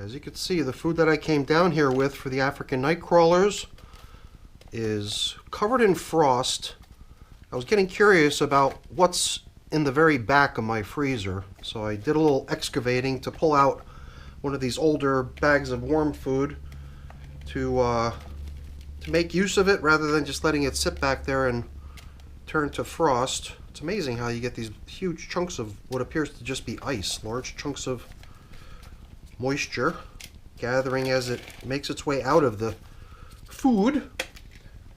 As you can see, the food that I came down here with for the African night crawlers is covered in frost. I was getting curious about what's in the very back of my freezer, so I did a little excavating to pull out one of these older bags of worm food to make use of it rather than just letting it sit back there and turn to frost. It's amazing how you get these huge chunks of what appears to just be ice, large chunks of moisture gathering as it makes its way out of the food.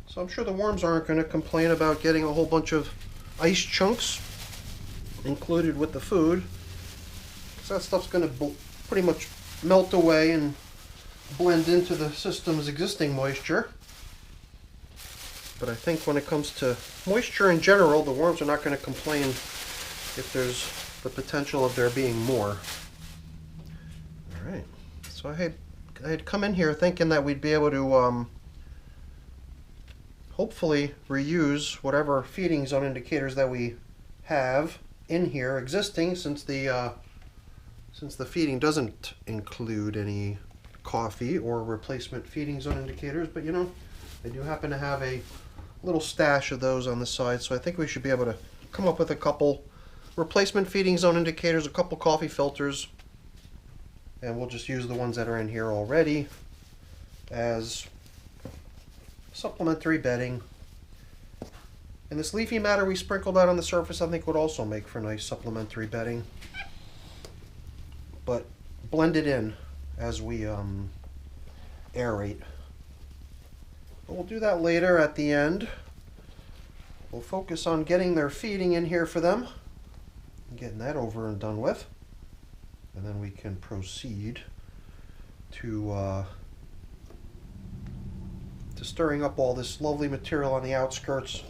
So I'm sure the worms aren't going to complain about getting a whole bunch of ice chunks included with the food, because that stuff's going to pretty much melt away and blend into the system's existing moisture. But I think when it comes to moisture in general, the worms are not going to complain if there's the potential of there being more. Alright, so I had come in here thinking that we'd be able to hopefully reuse whatever feeding zone indicators that we have in here existing, since the feeding doesn't include any coffee or replacement feeding zone indicators. But you know, I do happen to have a little stash of those on the side, so I think we should be able to come up with a couple replacement feeding zone indicators, a couple coffee filters, and we'll just use the ones that are in here already as supplementary bedding. And this leafy matter we sprinkled out on the surface I think would also make for nice supplementary bedding, but blend it in as we aerate. But we'll do that later at the end. We'll focus on getting their feeding in here for them and getting that over and done with, and then we can proceed to stirring up all this lovely material on the outskirts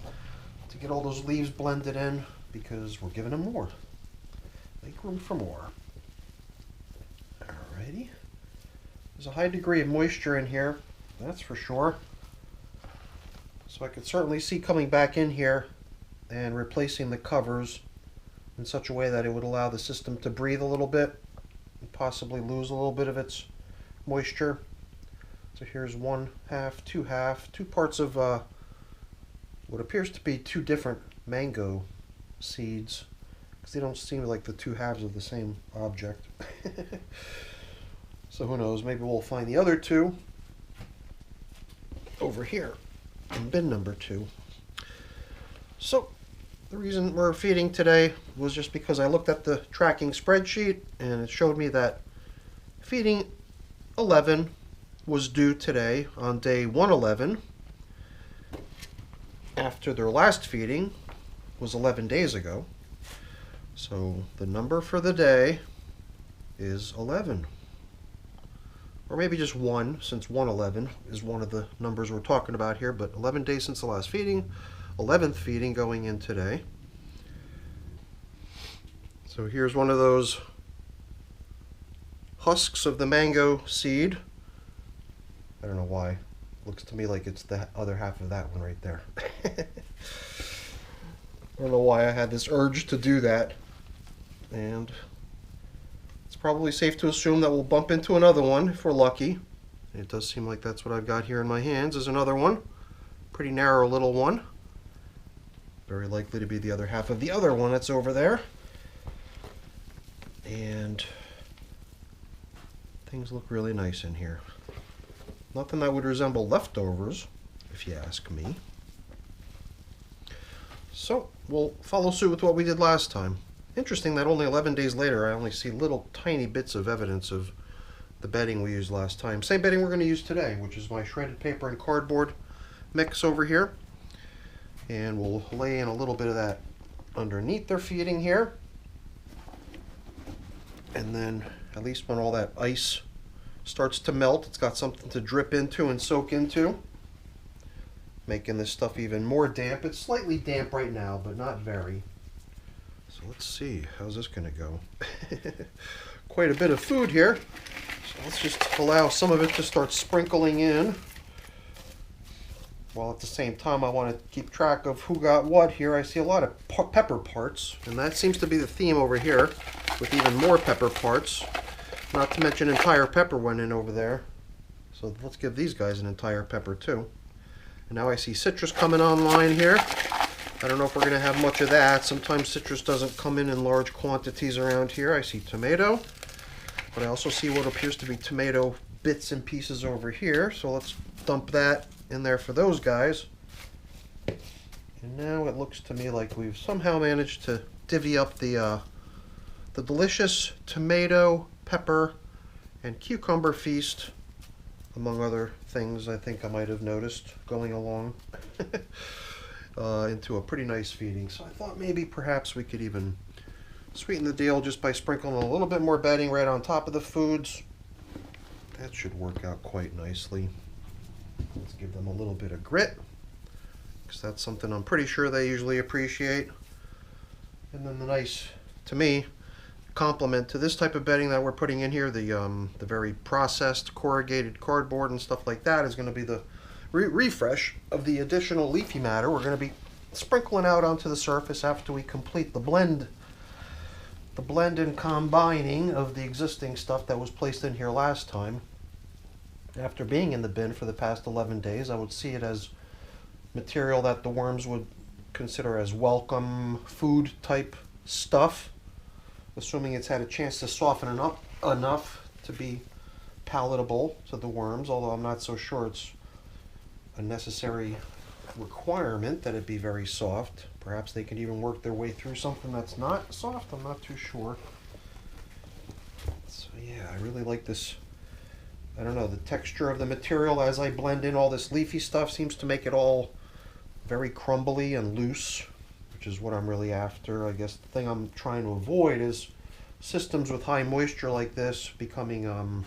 to get all those leaves blended in, because we're giving them more. Make room for more. Alrighty. There's a high degree of moisture in here, that's for sure. So I could certainly see coming back in here and replacing the covers in such a way that it would allow the system to breathe a little bit and possibly lose a little bit of its moisture. So here's one half, two parts of what appears to be two different mango seeds, because they don't seem like the two halves of the same object. So who knows, maybe we'll find the other two over here in bin number 2. So the reason we're feeding today was just because I looked at the tracking spreadsheet and it showed me that feeding 11 was due today on day 111 after their last feeding was 11 days ago. So the number for the day is 11. Or maybe just 1, since 111 is one of the numbers we're talking about here, but 11 days since the last feeding, 11th feeding going in today. So here's one of those husks of the mango seed. I don't know why. It looks to me like it's the other half of that one right there. I don't know why I had this urge to do that. And it's probably safe to assume that we'll bump into another one if we're lucky. It does seem like that's what I've got here in my hands is another one. Pretty narrow little one. Very likely to be the other half of the other one that's over there. And things look really nice in here. Nothing that would resemble leftovers, if you ask me. So we'll follow suit with what we did last time. Interesting that only 11 days later I only see little tiny bits of evidence of the bedding we used last time. Same bedding we're going to use today, which is my shredded paper and cardboard mix over here. And we'll lay in a little bit of that underneath their feeding here. And then at least when all that ice starts to melt, it's got something to drip into and soak into, making this stuff even more damp. It's slightly damp right now, but not very. So let's see, how's this going to go? Quite a bit of food here. So let's just allow some of it to start sprinkling in, while at the same time I want to keep track of who got what here. I see a lot of pepper parts, and that seems to be the theme over here, with even more pepper parts. Not to mention entire pepper went in over there. So let's give these guys an entire pepper too. And now I see citrus coming online here. I don't know if we're going to have much of that. Sometimes citrus doesn't come in large quantities around here. I see tomato, but I also see what appears to be tomato bits and pieces over here. So let's dump that in there for those guys. And now it looks to me like we've somehow managed to divvy up the delicious tomato, pepper, and cucumber feast, among other things I think I might have noticed going along, into a pretty nice feeding. So I thought maybe perhaps we could even sweeten the deal just by sprinkling a little bit more bedding right on top of the foods. That should work out quite nicely. Let's give them a little bit of grit, because that's something I'm pretty sure they usually appreciate. And then the nice, to me, complement to this type of bedding that we're putting in here, the very processed corrugated cardboard and stuff like that, is going to be the refresh of the additional leafy matter we're going to be sprinkling out onto the surface after we complete the blend and combining of the existing stuff that was placed in here last time. After being in the bin for the past 11 days, I would see it as material that the worms would consider as welcome food type stuff, assuming it's had a chance to soften up enough to be palatable to the worms, although I'm not so sure it's a necessary requirement that it be very soft. Perhaps they can even work their way through something that's not soft. I'm not too sure. So yeah, I really like this. I don't know, the texture of the material as I blend in all this leafy stuff seems to make it all very crumbly and loose, which is what I'm really after. I guess the thing I'm trying to avoid is systems with high moisture like this becoming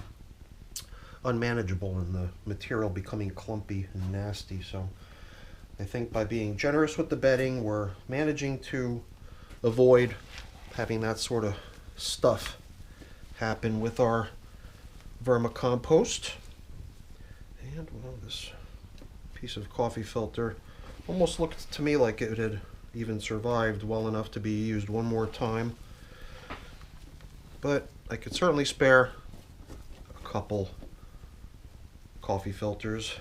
unmanageable and the material becoming clumpy and nasty. So I think by being generous with the bedding, we're managing to avoid having that sort of stuff happen with our vermicompost. And well, this piece of coffee filter almost looked to me like it had even survived well enough to be used one more time. But I could certainly spare a couple coffee filters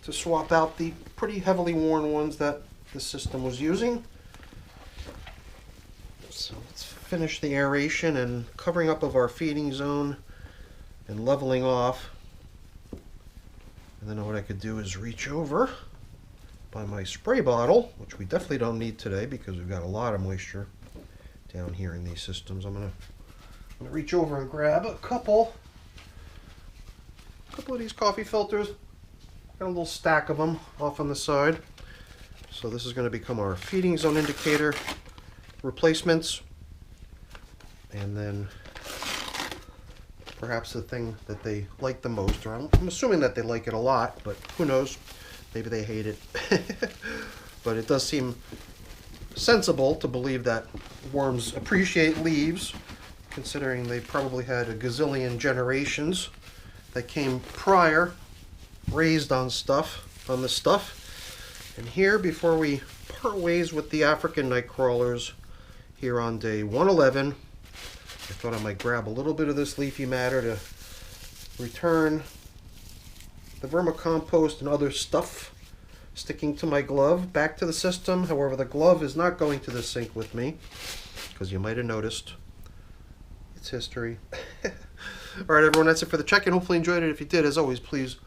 to swap out the pretty heavily worn ones that the system was using. So let's finish the aeration and covering up of our feeding zone and leveling off. And then what I could do is reach over by my spray bottle, which we definitely don't need today because we've got a lot of moisture down here in these systems. I'm gonna reach over and grab a couple of these coffee filters. Got a little stack of them off on the side. So this is going to become our feeding zone indicator replacements. And then perhaps the thing that they like the most, or I'm assuming that they like it a lot, but who knows, maybe they hate it. But it does seem sensible to believe that worms appreciate leaves, considering they probably had a gazillion generations that came prior, raised on this stuff. And here, before we part ways with the African night crawlers here on day 111, I thought I might grab a little bit of this leafy matter to return the vermicompost and other stuff sticking to my glove back to the system. However, the glove is not going to the sink with me, because you might have noticed it's history. All right, everyone, that's it for the check-in. Hopefully you enjoyed it. If you did, as always, please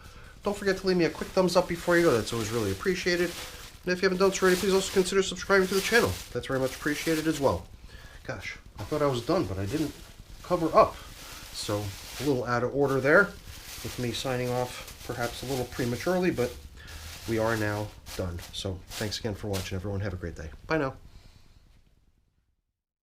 don't forget to leave me a quick thumbs up before you go. That's always really appreciated. And if you haven't done so already, please also consider subscribing to the channel. That's very much appreciated as well. Gosh, I thought I was done, but I didn't cover up. So a little out of order there with me signing off, perhaps a little prematurely, but we are now done. So thanks again for watching, everyone. Have a great day. Bye now.